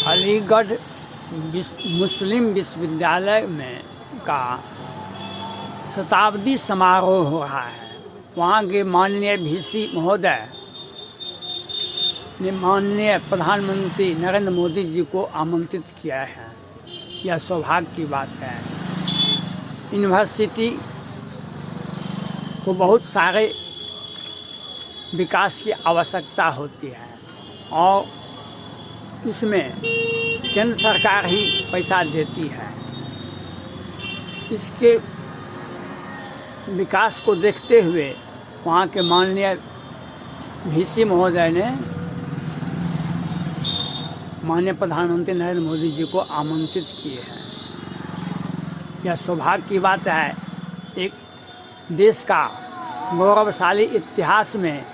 अलीगढ़ मुस्लिम विश्वविद्यालय में का शताब्दी समारोह हो रहा है। वहाँ के माननीय VC महोदय ने माननीय प्रधानमंत्री नरेंद्र मोदी जी को आमंत्रित किया है। यह सौभाग्य की बात है। यूनिवर्सिटी को बहुत सारे विकास की आवश्यकता होती है और इसमें केंद्र सरकार ही पैसा देती है। इसके विकास को देखते हुए वहाँ के माननीय VC महोदय ने माननीय प्रधानमंत्री नरेंद्र मोदी जी को आमंत्रित किए हैं। यह सौभाग्य की बात है। एक देश का गौरवशाली इतिहास में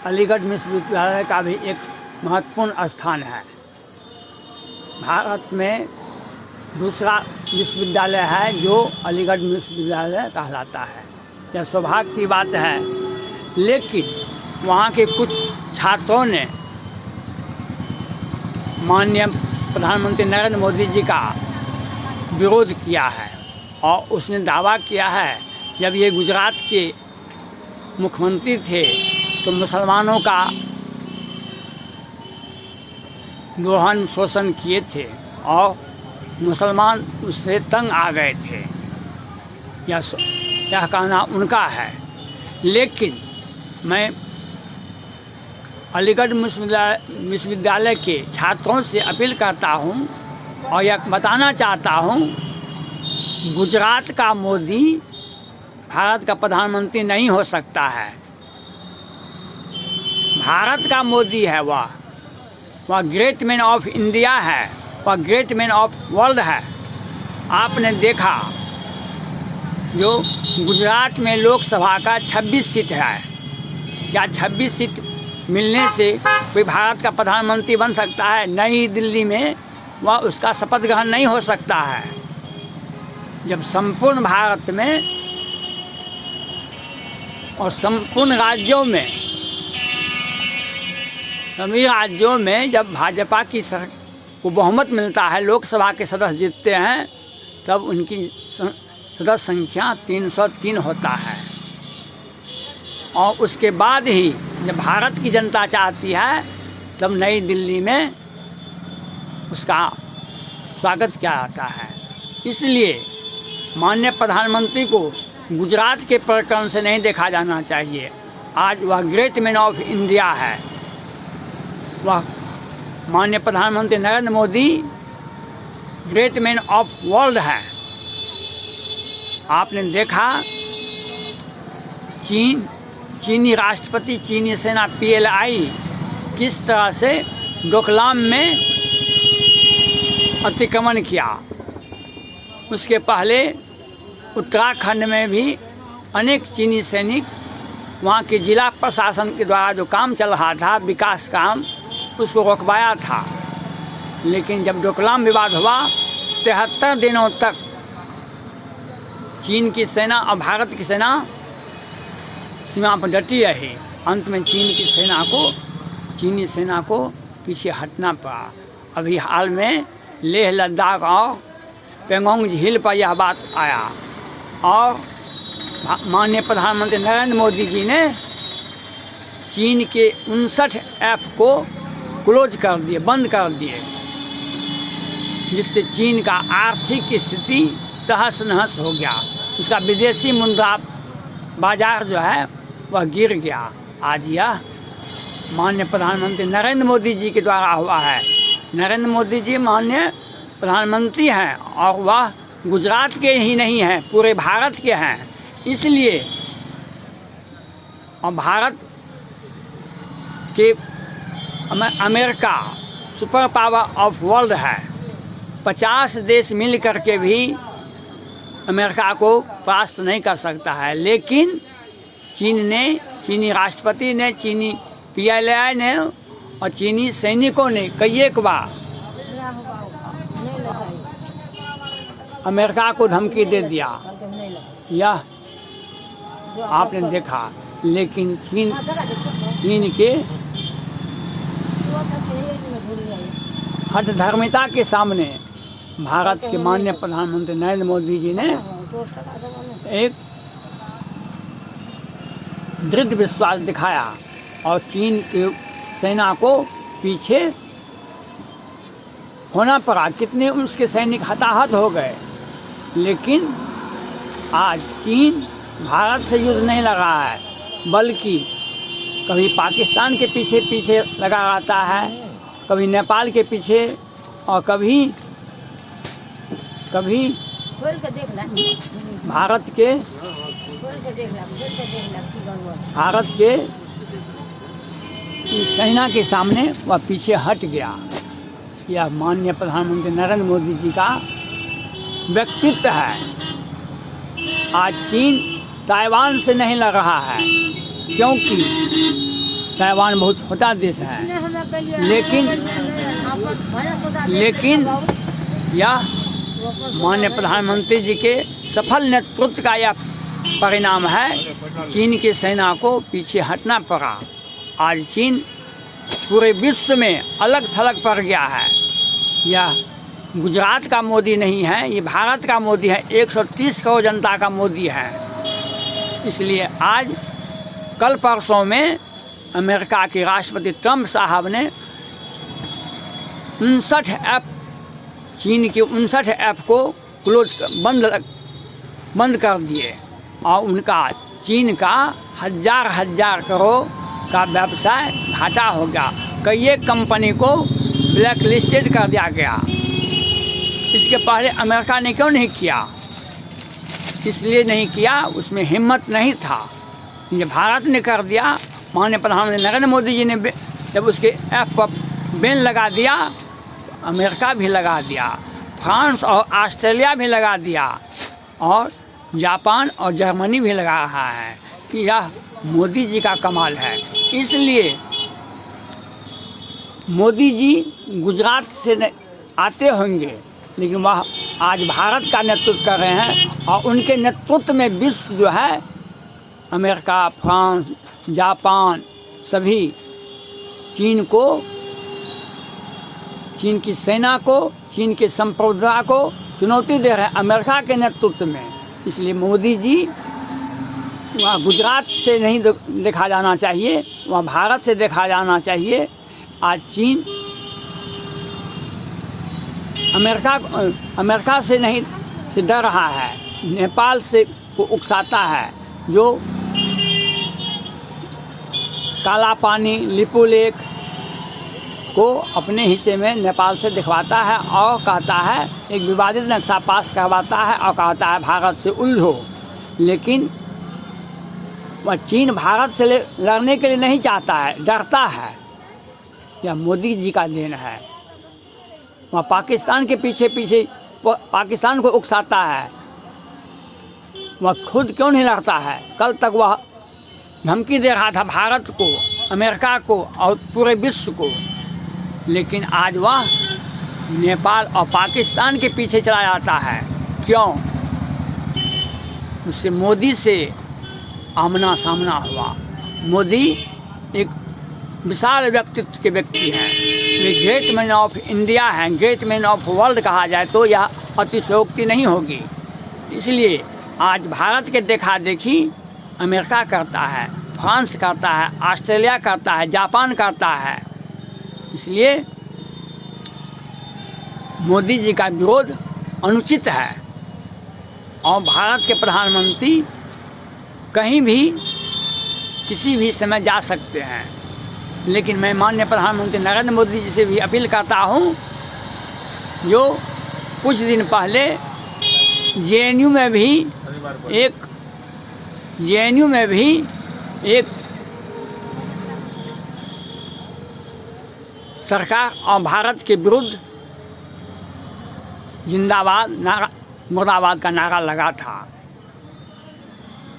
अलीगढ़ विश्वविद्यालय का भी एक महत्वपूर्ण स्थान है। भारत में दूसरा विश्वविद्यालय है जो अलीगढ़ विश्वविद्यालय कहलाता है। यह सौभाग्य की बात है। लेकिन वहाँ के कुछ छात्रों ने माननीय प्रधानमंत्री नरेंद्र मोदी जी का विरोध किया है और उसने दावा किया है जब ये गुजरात के मुख्यमंत्री थे तो मुसलमानों का दोहन शोषण किए थे और मुसलमान उससे तंग आ गए थे। यह कहना उनका है। लेकिन मैं अलीगढ़ विश्वविद्यालय के छात्रों से अपील करता हूं और यह बताना चाहता हूं, गुजरात का मोदी भारत का प्रधानमंत्री नहीं हो सकता है। भारत का मोदी है वह ग्रेट मैन ऑफ इंडिया है, वह ग्रेट मैन ऑफ वर्ल्ड है। आपने देखा जो गुजरात में लोकसभा का 26 सीट है। क्या 26 सीट मिलने से कोई भारत का प्रधानमंत्री बन सकता है? नई दिल्ली में वह उसका शपथ ग्रहण नहीं हो सकता है। जब संपूर्ण भारत में और संपूर्ण राज्यों में, सभी राज्यों में जब भाजपा की को बहुमत मिलता है, लोकसभा के सदस्य जीतते हैं, तब उनकी सदस्य संख्या 303 होता है। और उसके बाद ही जब भारत की जनता चाहती है तब नई दिल्ली में उसका स्वागत किया जाता है। इसलिए माननीय प्रधानमंत्री को गुजरात के प्रकरण से नहीं देखा जाना चाहिए। आज वह ग्रेट मैन ऑफ इंडिया है। वह माननीय प्रधानमंत्री Narendra Modi great man of world है। आपने देखा चीनी राष्ट्रपति, चीनी सेना PLI किस तरह से डोकलाम में अतिक्रमण किया। उसके पहले उत्तराखंड में भी अनेक चीनी सैनिक वहाँ के जिला प्रशासन के द्वारा जो काम चल रहा था, विकास काम, उसको रोकवाया था। लेकिन जब डोकलाम विवाद हुआ, 73 दिनों तक चीन की सेना और भारत की सेना सीमा पर डटी रही। अंत में चीनी सेना को पीछे हटना पड़ा। अभी हाल में लेह लद्दाख और पेंगोंग झील पर यह बात आया और माननीय प्रधानमंत्री नरेंद्र मोदी जी ने चीन के 59F को क्लोज कर दिए, बंद कर दिए, जिससे चीन का आर्थिक स्थिति तहस नहस हो गया। उसका विदेशी मुद्रा बाजार जो है वह गिर गया। आज यह माननीय प्रधानमंत्री नरेंद्र मोदी जी के द्वारा हुआ है। नरेंद्र मोदी जी माननीय प्रधानमंत्री हैं और वह गुजरात के ही नहीं हैं, पूरे भारत के हैं। इसलिए और भारत के America super power of world है। 50 देश मिल करके भी अमेरिका को परास्त नहीं कर सकता है। लेकिन चीनी राष्ट्रपति ने, चीनी PLI ने और चीनी सैनिकों ने कई एक बार अमेरिका को धमकी दे दिया। यह आपने देखा। लेकिन चीन के हठधर्मिता के सामने भारत के माननीय प्रधानमंत्री नरेंद्र मोदी जी ने एक दृढ़ विश्वास दिखाया और चीन की सेना को पीछे होना पड़ा। कितने उसके सैनिक हताहत हो गए, लेकिन आज चीन भारत से युद्ध नहीं लगा है, बल्कि कभी पाकिस्तान के पीछे पीछे लगा रहता है, कभी नेपाल के पीछे और कभी भारत के सेना के सामने वह पीछे हट गया। यह माननीय प्रधानमंत्री नरेंद्र मोदी जी का व्यक्तित्व है। आज चीन ताइवान से नहीं लड़ रहा है, क्योंकि ताइवान बहुत छोटा देश है, लेकिन यह माननीय प्रधानमंत्री जी के सफल नेतृत्व का यह परिणाम है। चीन की सेना को पीछे हटना पड़ा। आज चीन पूरे विश्व में अलग थलग पड़ गया है। यह गुजरात का मोदी नहीं है, ये भारत का मोदी है, 130 करोड़ जनता का मोदी है। इसलिए आज कल परसों में अमेरिका के राष्ट्रपति ट्रंप साहब ने 59 ऐप, चीन के 59 ऐप को बंद कर दिए और उनका चीन का हजार करोड़ का व्यवसाय घाटा हो गया। कई एक कंपनी को ब्लैक लिस्टेड कर दिया गया। इसके पहले अमेरिका ने क्यों नहीं किया? इसलिए नहीं किया, उसमें हिम्मत नहीं था। ये भारत ने कर दिया। माननीय प्रधानमंत्री नरेंद्र मोदी जी ने जब उसके ऐप पर बैन लगा दिया, तो अमेरिका भी लगा दिया, फ्रांस और ऑस्ट्रेलिया भी लगा दिया, और जापान और जर्मनी भी लगा रहा है। कि यह मोदी जी का कमाल है। इसलिए मोदी जी गुजरात से आते होंगे, लेकिन वह आज भारत का नेतृत्व कर रहे हैं, और उनके नेतृत्व में विश्व जो है, अमेरिका, फ्रांस, जापान सभी चीन की सेना को, चीन की संप्रभुता को चुनौती दे रहे हैं अमेरिका के नेतृत्व में। इसलिए मोदी जी वह गुजरात से नहीं देखा जाना चाहिए, वह भारत से देखा जाना चाहिए। आज चीन अमेरिका से नहीं से डर रहा है, नेपाल से को उकसाता है, जो काला पानी लिपुलेख को अपने हिस्से में नेपाल से दिखवाता है और कहता है, एक विवादित नक्शा पास करवाता है और कहता है भारत से उलझो। लेकिन वह चीन भारत से लड़ने के लिए नहीं चाहता है, डरता है। यह मोदी जी का देन है। वह पाकिस्तान के पीछे पीछे पाकिस्तान को उकसाता है, वह खुद क्यों नहीं लड़ता है? कल तक वह धमकी दे रहा था भारत को, अमेरिका को और पूरे विश्व को, लेकिन आज वह नेपाल और पाकिस्तान के पीछे चला जाता है। क्यों? उससे मोदी से आमना सामना हुआ। मोदी एक विशाल व्यक्तित्व के व्यक्ति हैं, वे ग्रेट मैन ऑफ इंडिया हैं, ग्रेट मैन ऑफ वर्ल्ड कहा जाए तो यह अतिशयोक्ति नहीं होगी। इसलिए आज भारत के देखा देखी अमेरिका करता है, फ्रांस करता है, ऑस्ट्रेलिया करता है, जापान करता है। इसलिए मोदी जी का विरोध अनुचित है, और भारत के प्रधानमंत्री कहीं भी किसी भी समय जा सकते हैं। लेकिन मैं माननीय प्रधानमंत्री नरेंद्र मोदी जी से भी अपील करता हूं, जो कुछ दिन पहले जेएनयू में भी एक सरकार और भारत के विरुद्ध जिंदाबाद नारा, मुर्दाबाद का नारा लगा था।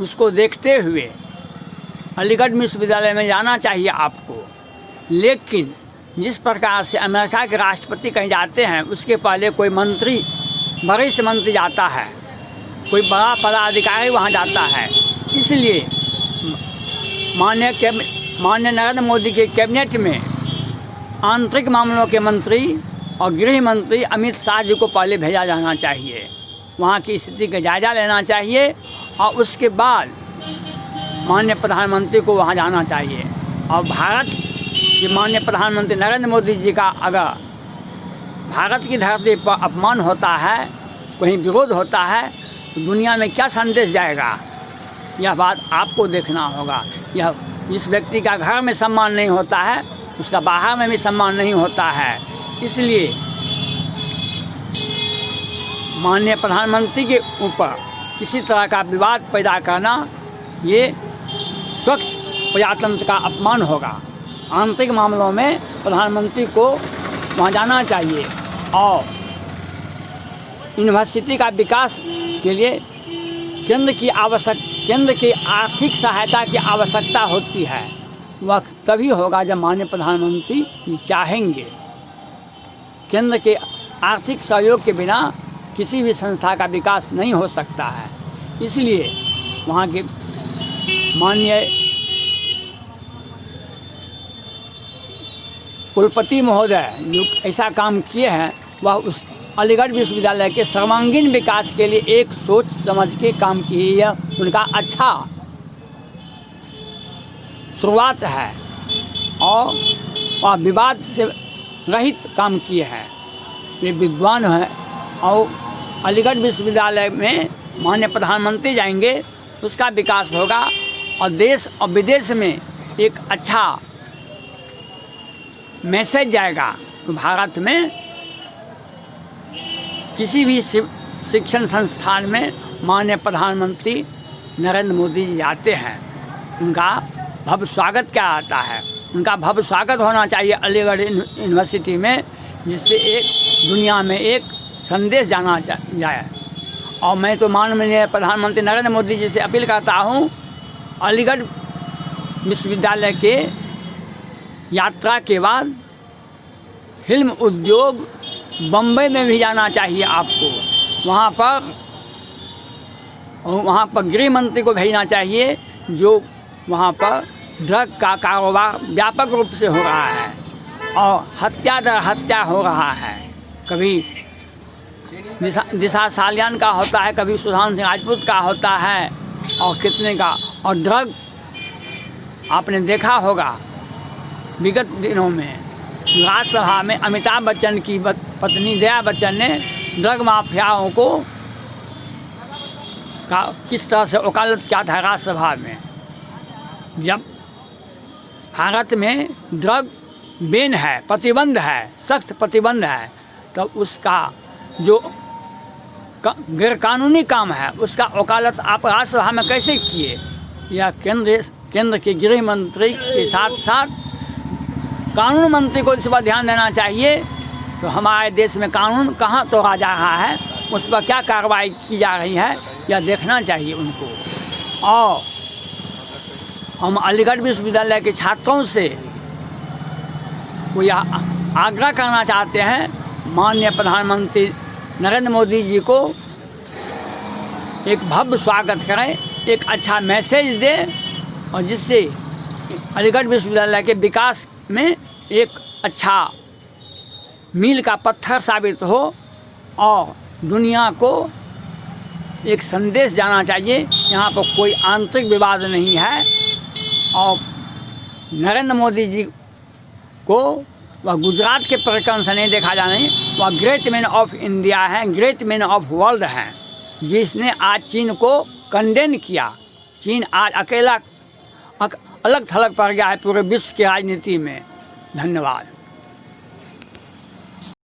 उसको देखते हुए अलीगढ़ विश्वविद्यालय में जाना चाहिए आपको। लेकिन जिस प्रकार से अमेरिका के राष्ट्रपति कहीं जाते हैं, उसके पहले कोई मंत्री, वरिष्ठ मंत्री जाता है, कोई बड़ा पदाधिकारी वहाँ जाता है। इसलिए माननीय नरेंद्र मोदी के कैबिनेट में आंतरिक मामलों के मंत्री और गृह मंत्री अमित शाह जी को पहले भेजा जाना चाहिए। वहाँ की स्थिति का जायज़ा लेना चाहिए और उसके बाद माननीय प्रधानमंत्री को वहाँ जाना चाहिए। और भारत के माननीय प्रधानमंत्री नरेंद्र मोदी जी का अगर भारत की धरती पर अपमान होता है, कहीं विरोध होता है, तो दुनिया में क्या संदेश जाएगा, यह बात आपको देखना होगा। यह जिस व्यक्ति का घर में सम्मान नहीं होता है, उसका बाहर में भी सम्मान नहीं होता है। इसलिए माननीय प्रधानमंत्री के ऊपर किसी तरह का विवाद पैदा करना ये स्वच्छ प्रजातंत्र का अपमान होगा। आंतरिक मामलों में प्रधानमंत्री को वहाँ जाना चाहिए और यूनिवर्सिटी का विकास के लिए केंद्र की आर्थिक सहायता की आवश्यकता होती है। वह तभी होगा जब माननीय प्रधानमंत्री चाहेंगे। केंद्र के आर्थिक सहयोग के बिना किसी भी संस्था का विकास नहीं हो सकता है। इसलिए वहाँ के माननीय कुलपति महोदय जो ऐसा काम किए हैं, वह उस अलीगढ़ विश्वविद्यालय के सर्वांगीण विकास के लिए एक सोच समझ के काम किए। यह उनका अच्छा शुरुआत है और वह विवाद से रहित काम किए हैं। वे विद्वान हैं और अलीगढ़ विश्वविद्यालय में माननीय प्रधानमंत्री जाएंगे, उसका विकास होगा और देश और विदेश में एक अच्छा मैसेज जाएगा। तो भारत में किसी भी शिक्षण संस्थान में माननीय प्रधानमंत्री नरेंद्र मोदी जी आते हैं, उनका भव्य स्वागत क्या आता है। उनका भव्य स्वागत होना चाहिए अलीगढ़ यूनिवर्सिटी में, जिससे एक दुनिया में एक संदेश जाना जाए। और मैं तो माननीय प्रधानमंत्री नरेंद्र मोदी जी से अपील करता हूँ, अलीगढ़ विश्वविद्यालय के यात्रा के बाद फिल्म उद्योग बम्बई में भी जाना चाहिए आपको। वहाँ पर गृह मंत्री को भेजना चाहिए, जो वहाँ पर ड्रग का कारोबार व्यापक रूप से हो रहा है और हत्या दर हत्या हो रहा है। कभी दिशा सालियान का होता है, कभी सुशांत सिंह राजपूत का होता है और कितने का। और ड्रग आपने देखा होगा विगत दिनों में राज्यसभा में अमिताभ बच्चन की पत्नी दया बच्चन ने ड्रग माफियाओं को किस तरह से वकालत किया था राज्यसभा में। जब भारत में ड्रग बैन है, प्रतिबंध है, सख्त प्रतिबंध है, तो उसका जो गैर कानूनी काम है उसका वकालत आप राज्यसभा में कैसे किए। यह केंद्र के गृह मंत्री के साथ साथ कानून मंत्री को इस पर ध्यान देना चाहिए। तो हमारे देश में कानून कहाँ तोड़ा जा रहा है, उस पर क्या कार्रवाई की जा रही है, यह देखना चाहिए उनको। और हम अलीगढ़ विश्वविद्यालय के छात्रों से यह आग्रह करना चाहते हैं, माननीय प्रधानमंत्री नरेंद्र मोदी जी को एक भव्य स्वागत करें, एक अच्छा मैसेज दें और जिससे अलीगढ़ विश्वविद्यालय के विकास में एक अच्छा मील का पत्थर साबित हो और दुनिया को एक संदेश जाना चाहिए। यहाँ पर कोई आंतरिक विवाद नहीं है और नरेंद्र मोदी जी को वह गुजरात के प्रकरण से नहीं देखा जाना है, वह ग्रेट मैन ऑफ इंडिया हैं, ग्रेट मैन ऑफ वर्ल्ड हैं, जिसने आज चीन को कंडेन किया। चीन आज अकेला अलग थलग पड़ गया है पूरे विश्व की राजनीति में। धन्यवाद।